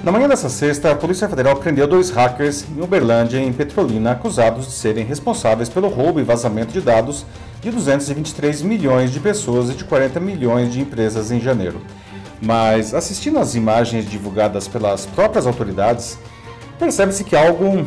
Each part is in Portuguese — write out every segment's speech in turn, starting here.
Na manhã dessa sexta, a Polícia Federal prendeu 2 hackers em Uberlândia e em Petrolina, acusados de serem responsáveis pelo roubo e vazamento de dados de 223 milhões de pessoas e de 40 milhões de empresas em janeiro. Mas, assistindo às imagens divulgadas pelas próprias autoridades, percebe-se que algo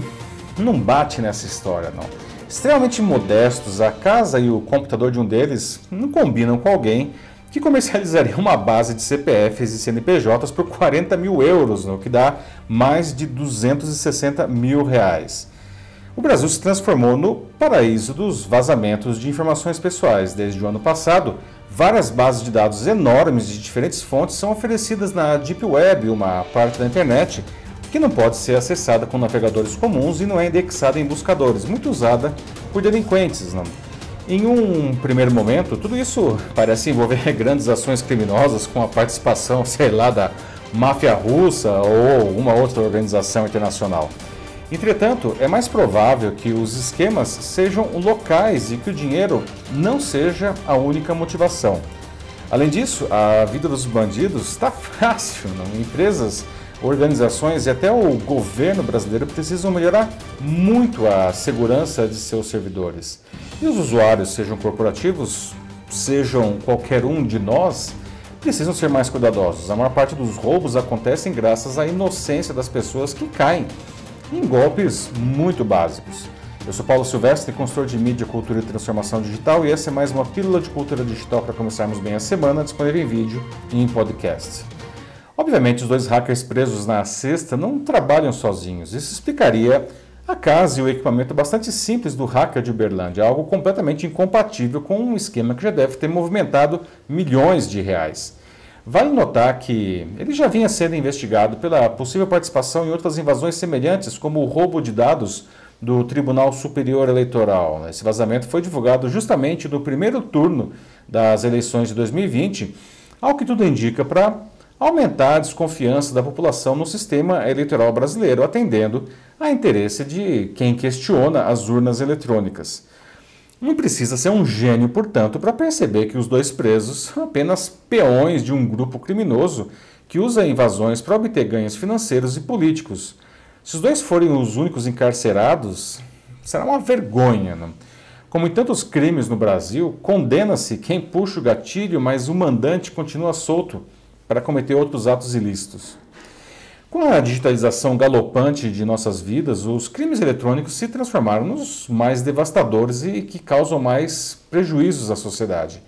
não bate nessa história, não. Extremamente modestos, a casa e o computador de um deles não combinam com alguém que comercializaria uma base de CPFs e CNPJs por 40 mil euros, o que dá mais de 260 mil reais. O Brasil se transformou no paraíso dos vazamentos de informações pessoais. Desde o ano passado, várias bases de dados enormes de diferentes fontes são oferecidas na Deep Web, uma parte da internet que não pode ser acessada com navegadores comuns e não é indexada em buscadores, muito usada por delinquentes, não? Em um primeiro momento, tudo isso parece envolver grandes ações criminosas com a participação, sei lá, da máfia russa ou uma outra organização internacional. Entretanto, é mais provável que os esquemas sejam locais e que o dinheiro não seja a única motivação. Além disso, a vida dos bandidos está fácil, não? Empresas, organizações e até o governo brasileiro precisam melhorar muito a segurança de seus servidores. E os usuários, sejam corporativos, sejam qualquer um de nós, precisam ser mais cuidadosos. A maior parte dos roubos acontecem graças à inocência das pessoas que caem em golpes muito básicos. Eu sou Paulo Silvestre, consultor de mídia, cultura e transformação digital, e essa é mais uma pílula de cultura digital para começarmos bem a semana, disponível em vídeo e em podcast. Obviamente, os 2 hackers presos na sexta não trabalham sozinhos. Isso explicaria a casa e o equipamento bastante simples do hacker de Uberlândia, algo completamente incompatível com um esquema que já deve ter movimentado milhões de reais. Vale notar que ele já vinha sendo investigado pela possível participação em outras invasões semelhantes, como o roubo de dados do Tribunal Superior Eleitoral. Esse vazamento foi divulgado justamente no primeiro turno das eleições de 2020, ao que tudo indica para aumentar a desconfiança da população no sistema eleitoral brasileiro, atendendo a interesse de quem questiona as urnas eletrônicas. Não precisa ser um gênio, portanto, para perceber que os 2 presos são apenas peões de um grupo criminoso que usa invasões para obter ganhos financeiros e políticos. Se os 2 forem os únicos encarcerados, será uma vergonha, não? Como em tantos crimes no Brasil, condena-se quem puxa o gatilho, mas o mandante continua solto para cometer outros atos ilícitos. Com a digitalização galopante de nossas vidas, os crimes eletrônicos se transformaram nos mais devastadores e que causam mais prejuízos à sociedade.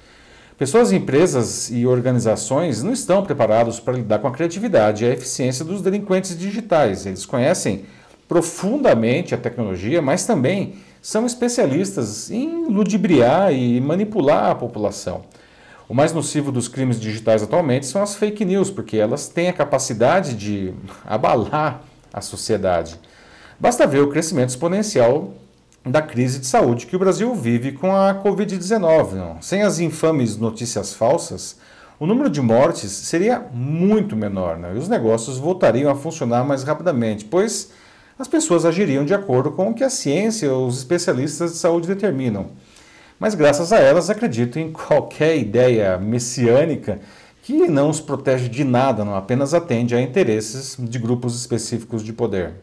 Pessoas, empresas e organizações não estão preparados para lidar com a criatividade e a eficiência dos delinquentes digitais. Eles conhecem profundamente a tecnologia, mas também são especialistas em ludibriar e manipular a população. O mais nocivo dos crimes digitais atualmente são as fake news, porque elas têm a capacidade de abalar a sociedade. Basta ver o crescimento exponencial da crise de saúde que o Brasil vive com a Covid-19. Sem as infames notícias falsas, o número de mortes seria muito menor, e os negócios voltariam a funcionar mais rapidamente, pois as pessoas agiriam de acordo com o que a ciência e os especialistas de saúde determinam. Mas graças a elas acredito em qualquer ideia messiânica que não os protege de nada, não apenas atende a interesses de grupos específicos de poder.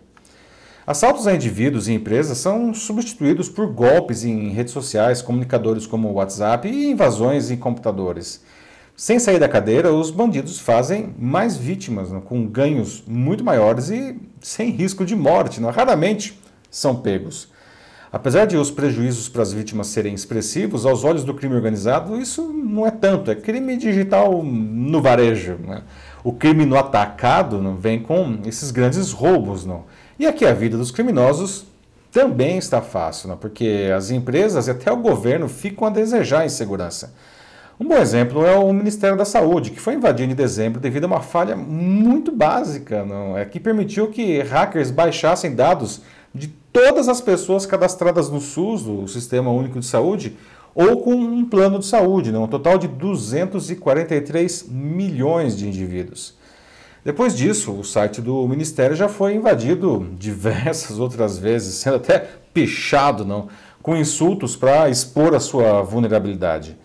Assaltos a indivíduos e empresas são substituídos por golpes em redes sociais, comunicadores como o WhatsApp e invasões em computadores. Sem sair da cadeira, os bandidos fazem mais vítimas, com ganhos muito maiores e sem risco de morte. Raramente são pegos. Apesar de os prejuízos para as vítimas serem expressivos, aos olhos do crime organizado, isso não é tanto. É crime digital no varejo. O crime no atacado vem com esses grandes roubos. E aqui a vida dos criminosos também está fácil, porque as empresas e até o governo ficam a desejar insegurança. Um bom exemplo é o Ministério da Saúde, que foi invadido em dezembro devido a uma falha muito básica, que permitiu que hackers baixassem dados de todas as pessoas cadastradas no SUS, o Sistema Único de Saúde, ou com um plano de saúde, um total de 243 milhões de indivíduos. Depois disso, o site do Ministério já foi invadido diversas outras vezes, sendo até pichado com insultos para expor a sua vulnerabilidade.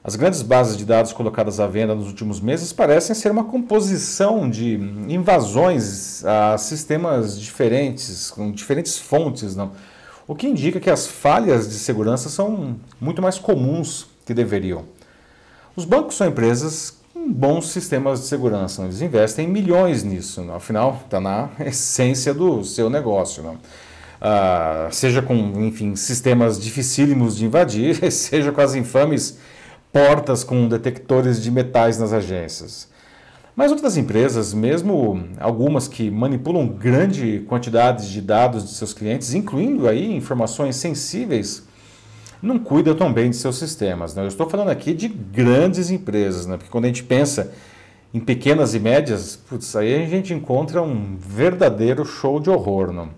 As grandes bases de dados colocadas à venda nos últimos meses parecem ser uma composição de invasões a sistemas diferentes, com diferentes fontes, não? O que indica que as falhas de segurança são muito mais comuns que deveriam. Os bancos são empresas com bons sistemas de segurança, eles investem milhões nisso, não? Afinal, está na essência do seu negócio, não? Seja com, enfim, sistemas dificílimos de invadir, seja com as infames portas com detectores de metais nas agências. Mas outras empresas, mesmo algumas que manipulam grande quantidade de dados de seus clientes, incluindo aí informações sensíveis, não cuidam tão bem de seus sistemas, né? Eu estou falando aqui de grandes empresas, né? Porque quando a gente pensa em pequenas e médias, putz, aí a gente encontra um verdadeiro show de horror, não?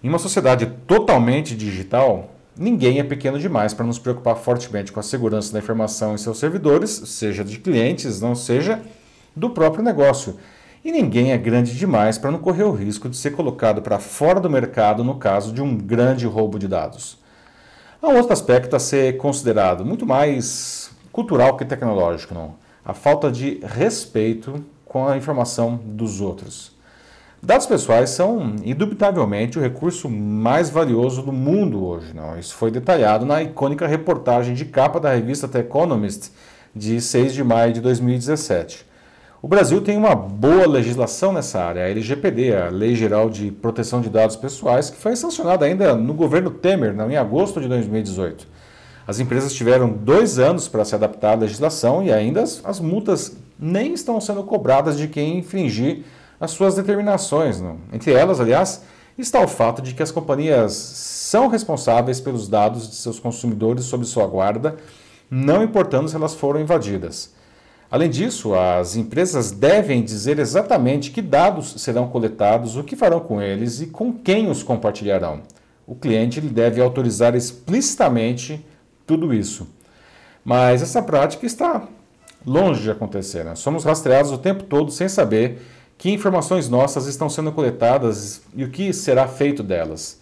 Em uma sociedade totalmente digital, ninguém é pequeno demais para nos preocupar fortemente com a segurança da informação em seus servidores, seja de clientes, não seja do próprio negócio. E ninguém é grande demais para não correr o risco de ser colocado para fora do mercado no caso de um grande roubo de dados. Há um outro aspecto a ser considerado, muito mais cultural que tecnológico, não? A falta de respeito com a informação dos outros. Dados pessoais são, indubitavelmente, o recurso mais valioso do mundo hoje, não? Isso foi detalhado na icônica reportagem de capa da revista The Economist, de 6 de maio de 2017. O Brasil tem uma boa legislação nessa área, a LGPD, a Lei Geral de Proteção de Dados Pessoais, que foi sancionada ainda no governo Temer, não, em agosto de 2018. As empresas tiveram 2 anos para se adaptar à legislação e ainda as multas nem estão sendo cobradas de quem infringir as suas determinações, não? Entre elas, aliás, está o fato de que as companhias são responsáveis pelos dados de seus consumidores sob sua guarda, não importando se elas foram invadidas. Além disso, as empresas devem dizer exatamente que dados serão coletados, o que farão com eles e com quem os compartilharão. O cliente ele deve autorizar explicitamente tudo isso. Mas essa prática está longe de acontecer, né? Somos rastreados o tempo todo sem saber que informações nossas estão sendo coletadas e o que será feito delas.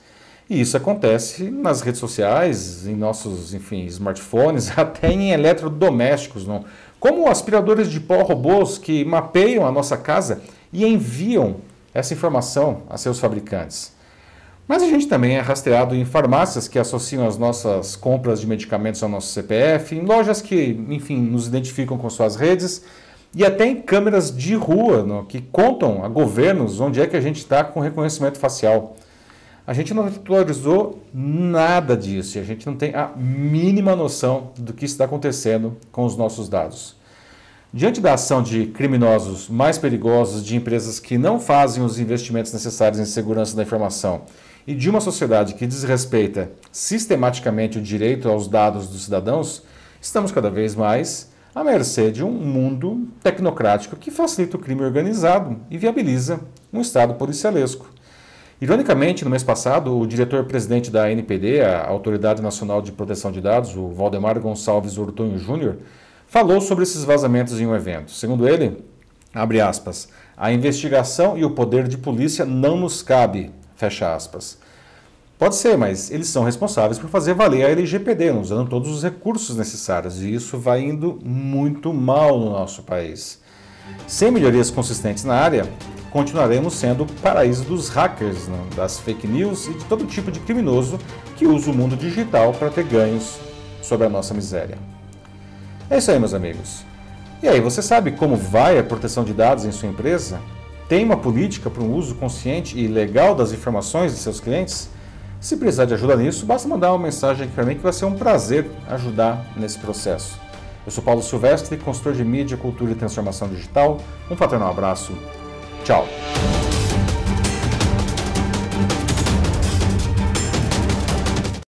E isso acontece nas redes sociais, em nossos, enfim, smartphones, até em eletrodomésticos, não? Como aspiradores de pó robôs que mapeiam a nossa casa e enviam essa informação a seus fabricantes. Mas a gente também é rastreado em farmácias que associam as nossas compras de medicamentos ao nosso CPF, em lojas que, enfim, nos identificam com suas redes, e até em câmeras de rua, não, que contam a governos onde é que a gente está com reconhecimento facial. A gente não atualizou nada disso e a gente não tem a mínima noção do que está acontecendo com os nossos dados. Diante da ação de criminosos mais perigosos, de empresas que não fazem os investimentos necessários em segurança da informação e de uma sociedade que desrespeita sistematicamente o direito aos dados dos cidadãos, estamos cada vez mais à mercê de um mundo tecnocrático que facilita o crime organizado e viabiliza um Estado policialesco. Ironicamente, no mês passado, o diretor-presidente da ANPD, a Autoridade Nacional de Proteção de Dados, o Valdemar Gonçalves Ortonho Júnior, falou sobre esses vazamentos em um evento. Segundo ele, abre aspas, a investigação e o poder de polícia não nos cabe, fecha aspas. Pode ser, mas eles são responsáveis por fazer valer a LGPD, usando todos os recursos necessários, e isso vai indo muito mal no nosso país. Sem melhorias consistentes na área, continuaremos sendo o paraíso dos hackers, né, das fake news e de todo tipo de criminoso que usa o mundo digital para ter ganhos sobre a nossa miséria. É isso aí, meus amigos. E aí, você sabe como vai a proteção de dados em sua empresa? Tem uma política para um uso consciente e legal das informações de seus clientes? Se precisar de ajuda nisso, basta mandar uma mensagem aqui para mim que vai ser um prazer ajudar nesse processo. Eu sou Paulo Silvestre, consultor de mídia, cultura e transformação digital. Um fraternal abraço. Tchau.